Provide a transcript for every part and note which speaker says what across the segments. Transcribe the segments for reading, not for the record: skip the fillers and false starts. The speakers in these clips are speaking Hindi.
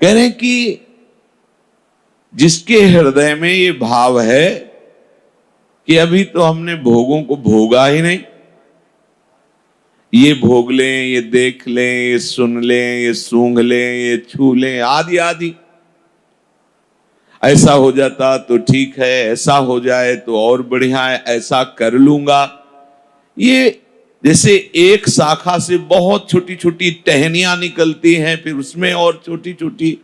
Speaker 1: कह रहे हैं कि जिसके हृदय में ये भाव है कि अभी तो हमने भोगों को भोगा ही नहीं, ये भोग लें, ये देख लें, ये सुन लें, ये सूंघ लें, ये छू लें, आदि आदि, ऐसा हो जाता तो ठीक है, ऐसा हो जाए तो और बढ़िया है, ऐसा कर लूंगा। ये जैसे एक शाखा से बहुत छोटी छोटी टहनियां निकलती हैं, फिर उसमें और छोटी छोटी,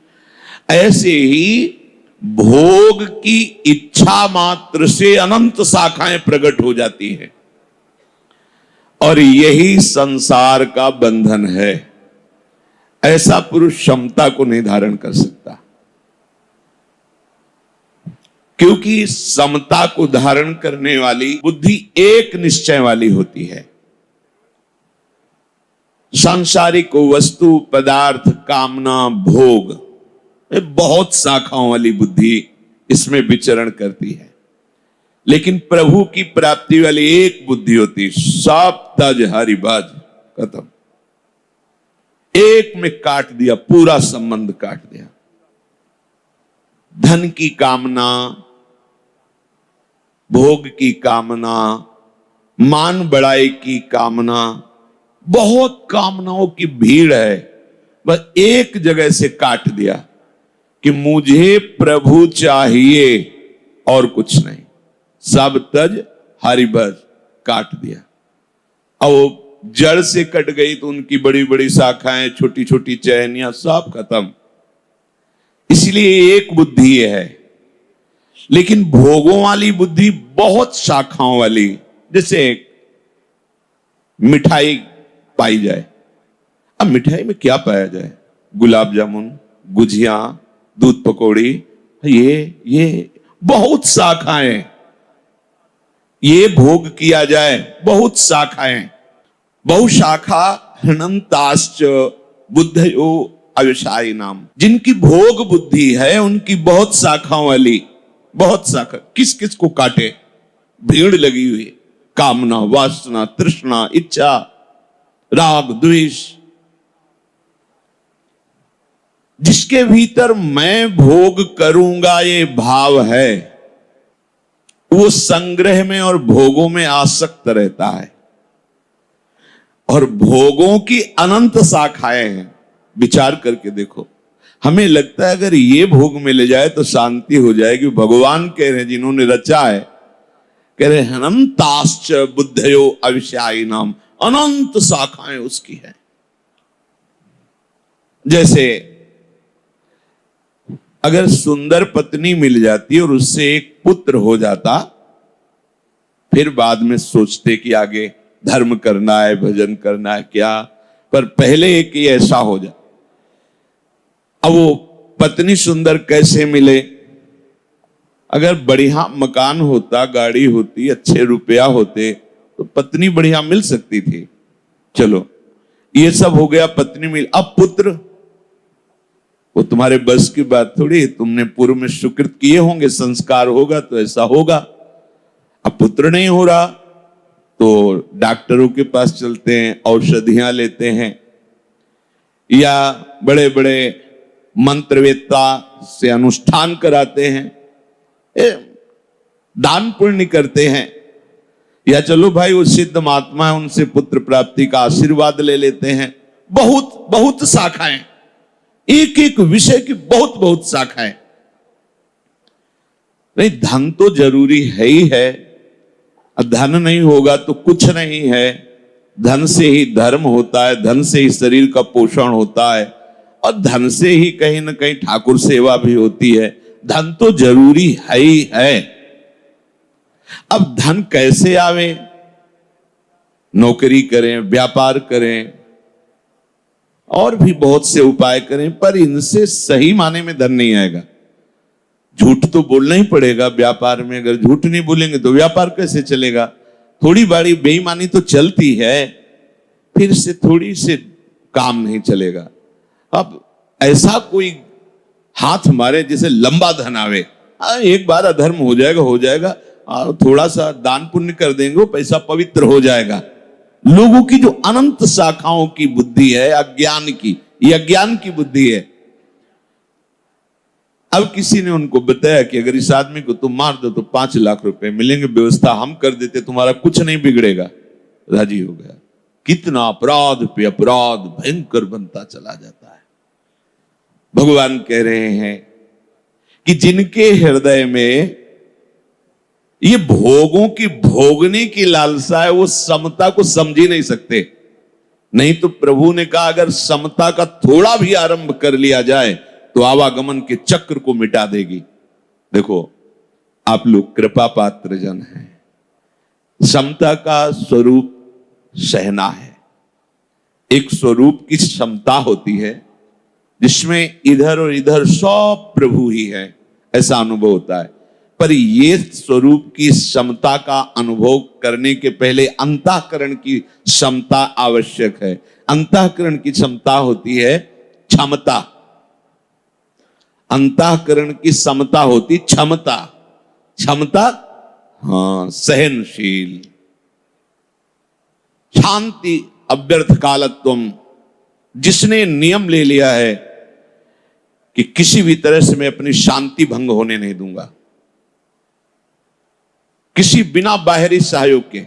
Speaker 1: ऐसे ही भोग की इच्छा मात्र से अनंत शाखाएं प्रकट हो जाती हैं। और यही संसार का बंधन है। ऐसा पुरुष क्षमता को नहीं धारण कर सकता, क्योंकि समता को धारण करने वाली बुद्धि एक निश्चय वाली होती है। सांसारिक वस्तु, पदार्थ, कामना, भोग, बहुत शाखाओं वाली बुद्धि इसमें विचरण करती है। लेकिन प्रभु की प्राप्ति वाली एक बुद्धि होती, सब तज हरिभज, खत्म, एक में काट दिया, पूरा संबंध काट दिया। धन की कामना, भोग की कामना, मान बढ़ाई की कामना, बहुत कामनाओं की भीड़ है, बस एक जगह से काट दिया कि मुझे प्रभु चाहिए और कुछ नहीं, सब तज हरिभज, काट दिया। अब जड़ से कट गई तो उनकी बड़ी बड़ी शाखाएं, छोटी छोटी चहनियां, सब खत्म। इसलिए एक बुद्धि है। लेकिन भोगों वाली बुद्धि बहुत शाखाओं वाली, जैसे मिठाई पाई जाए। अब मिठाई में क्या पाया जाए? गुलाब जामुन, गुजिया, दूध पकौड़ी, ये बहुत शाखाएं। ये भोग किया जाए, बहुत शाखाएं। बहुशाखा हृणन्ताश्च बुद्धयो अव्यवसायी नाम। जिनकी भोग बुद्धि है उनकी बहुत शाखाओं वाली, बहुत शाखा। किस किस को काटे? भीड़ लगी हुई, कामना, वासना, तृष्णा, इच्छा, राग, द्वेष। जिसके भीतर मैं भोग करूंगा ये भाव है, वो संग्रह में और भोगों में आसक्त रहता है। और भोगों की अनंत शाखाएं हैं। विचार करके देखो, हमें लगता है अगर ये भोग मिल जाए तो शांति हो जाएगी। भगवान कह रहे हैं, जिन्होंने रचा है, कह रहे अनंताश्च बुद्धयो अविषयाई नाम, अनंत शाखाएं उसकी है। जैसे अगर सुंदर पत्नी मिल जाती और उससे एक पुत्र हो जाता, फिर बाद में सोचते कि आगे धर्म करना है, भजन करना है क्या, पर पहले एक ही ऐसा हो जाए। अब वो पत्नी सुंदर कैसे मिले? अगर बढ़िया मकान होता, गाड़ी होती, अच्छे रुपया होते, तो पत्नी बढ़िया मिल सकती थी। चलो ये सब हो गया, पत्नी मिल। अब पुत्र, वो तुम्हारे बस की बात थोड़ी। तुमने पूर्व में सुकृत किए होंगे, संस्कार होगा तो ऐसा होगा। अब पुत्र नहीं हो रहा तो डॉक्टरों के पास चलते हैं, औषधियां लेते हैं, या बड़े बड़े मंत्रवेत्ता से अनुष्ठान कराते हैं, दान पुण्य करते हैं, या चलो भाई वो सिद्ध महात्मा है, उनसे पुत्र प्राप्ति का आशीर्वाद ले लेते हैं। बहुत बहुत शाखाएं, एक एक विषय की बहुत बहुत शाखाएं। नहीं, धन तो जरूरी है ही है। धन नहीं होगा तो कुछ नहीं है। धन से ही धर्म होता है, धन से ही शरीर का पोषण होता है, और धन से ही कहीं ना कहीं ठाकुर सेवा भी होती है। धन तो जरूरी है ही है। अब धन कैसे आवे? नौकरी करें, व्यापार करें, और भी बहुत से उपाय करें, पर इनसे सही माने में धन नहीं आएगा। झूठ तो बोलना ही पड़ेगा व्यापार में। अगर झूठ नहीं बोलेंगे तो व्यापार कैसे चलेगा? थोड़ी बड़ी बेईमानी तो चलती है, फिर से थोड़ी से काम नहीं चलेगा। अब ऐसा कोई हाथ मारे जिसे लंबा धन आवे, एक बार अधर्म हो जाएगा, हो जाएगा, और थोड़ा सा दान पुण्य कर देंगे, वो पैसा पवित्र हो जाएगा। लोगों की जो अनंत शाखाओं की बुद्धि है, अज्ञान की, ये अज्ञान की बुद्धि है। अब किसी ने उनको बताया कि अगर इस आदमी को तुम मार दो तो 5 लाख रुपए मिलेंगे, व्यवस्था हम कर देते, तुम्हारा कुछ नहीं बिगड़ेगा। राजी हो गया। कितना अपराध पे अपराध भयंकर बनता चला जाता है। भगवान कह रहे हैं कि जिनके हृदय में ये भोगों की भोगने की लालसा है, वो समता को समझ ही नहीं सकते। नहीं तो प्रभु ने कहा अगर समता का थोड़ा भी आरंभ कर लिया जाए तो आवागमन के चक्र को मिटा देगी। देखो, आप लोग कृपा पात्र जन हैं। समता का स्वरूप सहना है। एक स्वरूप की समता होती है जिसमें इधर और इधर सब प्रभु ही है, ऐसा अनुभव होता है। पर ये स्वरूप की समता का अनुभव करने के पहले अंतःकरण की क्षमता आवश्यक है। अंतःकरण की क्षमता होती है क्षमता। अंतःकरण की समता होती क्षमता। क्षमता, हाँ, सहनशील, शांति, अव्यर्थ कालत्वम। जिसने नियम ले लिया है कि किसी भी तरह से मैं अपनी शांति भंग होने नहीं दूंगा, किसी बिना बाहरी सहयोग के।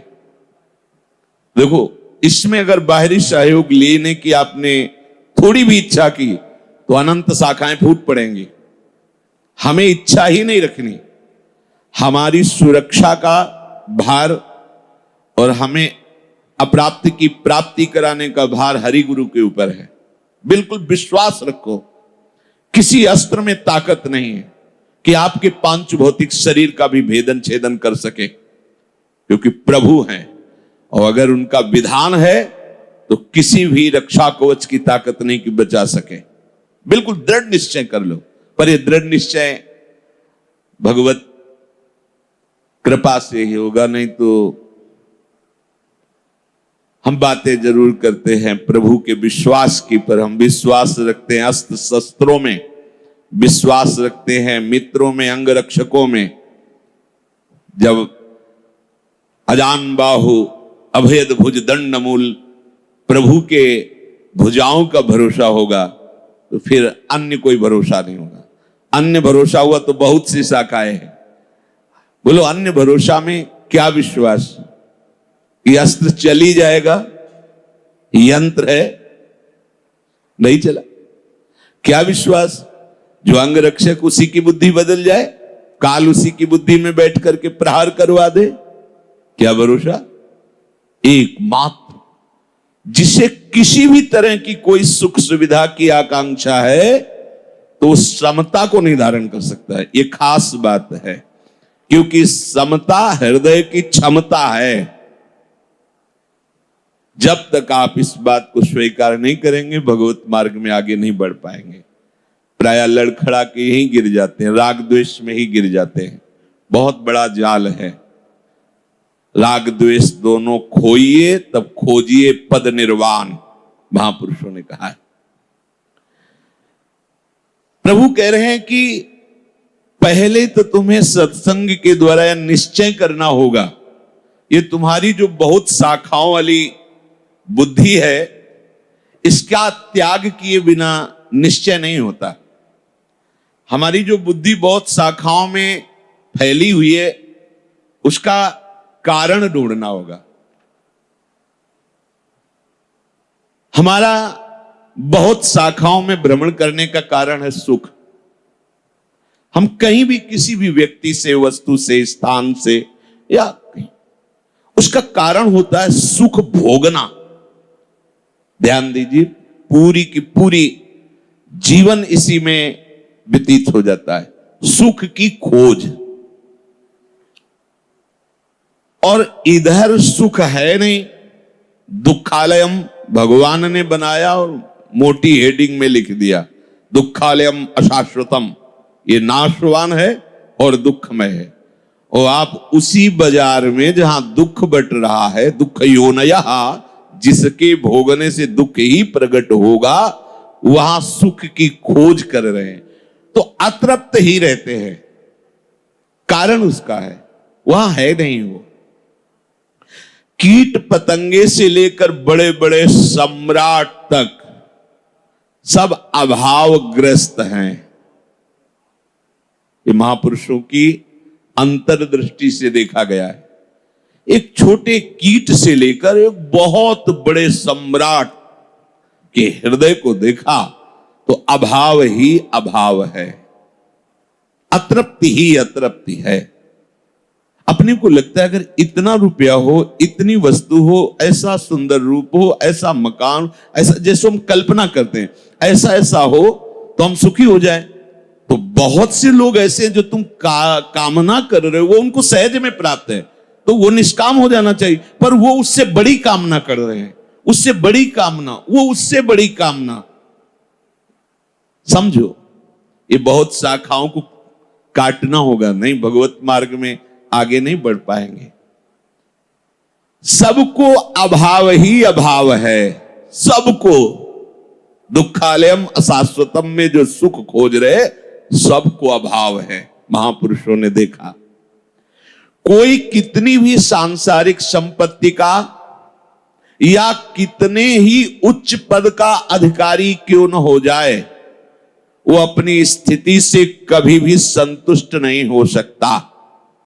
Speaker 1: देखो, इसमें अगर बाहरी सहयोग लेने की आपने थोड़ी भी इच्छा की तो अनंत शाखाएं फूट पड़ेंगी। हमें इच्छा ही नहीं रखनी। हमारी सुरक्षा का भार और हमें अप्राप्त की प्राप्ति कराने का भार हरि गुरु के ऊपर है। बिल्कुल विश्वास रखो, किसी अस्त्र में ताकत नहीं है कि आपके पांच भौतिक शरीर का भी भेदन छेदन कर सके, क्योंकि प्रभु हैं। और अगर उनका विधान है तो किसी भी रक्षा कवच की ताकत नहीं कि बचा सके। बिल्कुल दृढ़ निश्चय कर लो। पर यह दृढ़ निश्चय भगवत कृपा से ही होगा, नहीं तो हम बातें जरूर करते हैं प्रभु के विश्वास की, पर हम विश्वास रखते हैं अस्त्र शस्त्रों में, विश्वास रखते हैं मित्रों में, अंगरक्षकों में। जब अजान बाहु अभेद भुज दंड मूल प्रभु के भुजाओं का भरोसा होगा तो फिर अन्य कोई भरोसा नहीं होगा। अन्य भरोसा हुआ तो बहुत सी शाखाएं हैं। बोलो, अन्य भरोसा में क्या विश्वास? ये अस्त्र चली जाएगा, यंत्र है, नहीं चला। क्या विश्वास? जो अंगरक्षक उसी की बुद्धि बदल जाए, काल उसी की बुद्धि में बैठ करके प्रहार करवा दे, क्या भरोसा? एकमात्र जिसे किसी भी तरह की कोई सुख सुविधा की आकांक्षा है तो समता को निर्धारण कर सकता है। यह खास बात है, क्योंकि समता हृदय की क्षमता है। जब तक आप इस बात को स्वीकार नहीं करेंगे, भगवत मार्ग में आगे नहीं बढ़ पाएंगे। प्राय लड़खड़ा के यहीं गिर जाते हैं, राग द्वेष में ही गिर जाते हैं। बहुत बड़ा जाल है। राग द्वेष दोनों खोइए तब खोजिए पद निर्वाण, महापुरुषों ने कहा है। प्रभु कह रहे हैं कि पहले तो तुम्हें सत्संग के द्वारा यह निश्चय करना होगा। ये तुम्हारी जो बहुत शाखाओं वाली बुद्धि है, इसका त्याग किए बिना निश्चय नहीं होता। हमारी जो बुद्धि बहुत शाखाओं में फैली हुई है, उसका कारण ढूंढना होगा। हमारा बहुत शाखाओं में भ्रमण करने का कारण है सुख। हम कहीं भी किसी भी व्यक्ति से, वस्तु से, स्थान से या कहीं, उसका कारण होता है सुख भोगना। ध्यान दीजिए, पूरी की पूरी जीवन इसी में व्यतीत हो जाता है, सुख की खोज। और इधर सुख है नहीं। दुखालयम भगवान ने बनाया और मोटी हेडिंग में लिख दिया, दुखालयम अशाश्वतम, ये नाशवान है और दुखमय है। और आप उसी बाजार में जहां दुख बट रहा है, दुख योनया, जिसके भोगने से दुख ही प्रकट होगा, वहां सुख की खोज कर रहे हैं तो अतृप्त ही रहते हैं। कारण उसका है, वहां है नहीं वो। कीट पतंगे से लेकर बड़े बड़े सम्राट तक सब अभावग्रस्त हैं। ये महापुरुषों की अंतर्दृष्टि से देखा गया है। एक छोटे कीट से लेकर एक बहुत बड़े सम्राट के हृदय को देखा तो अभाव ही अभाव है, अतृप्ति ही अतृप्ति है। अपने को लगता है अगर इतना रुपया हो, इतनी वस्तु हो, ऐसा सुंदर रूप हो, ऐसा मकान, ऐसा जैसे हम कल्पना करते हैं, ऐसा ऐसा हो तो हम सुखी हो जाए। तो बहुत से लोग ऐसे हैं जो तुम कामना कर रहे हो वो उनको सहज में प्राप्त है, तो वो निष्काम हो जाना चाहिए, पर वो उससे बड़ी कामना कर रहे हैं, उससे बड़ी कामना, वो उससे बड़ी कामना। समझो, ये बहुत शाखाओं को काटना होगा, नहीं भगवत मार्ग में आगे नहीं बढ़ पाएंगे। सबको अभाव ही अभाव है, सबको। दुखालयम अशाश्वतम में जो सुख खोज रहे सबको अभाव है, महापुरुषों ने देखा। कोई कितनी भी सांसारिक संपत्ति का या कितने ही उच्च पद का अधिकारी क्यों न हो जाए, वो अपनी स्थिति से कभी भी संतुष्ट नहीं हो सकता।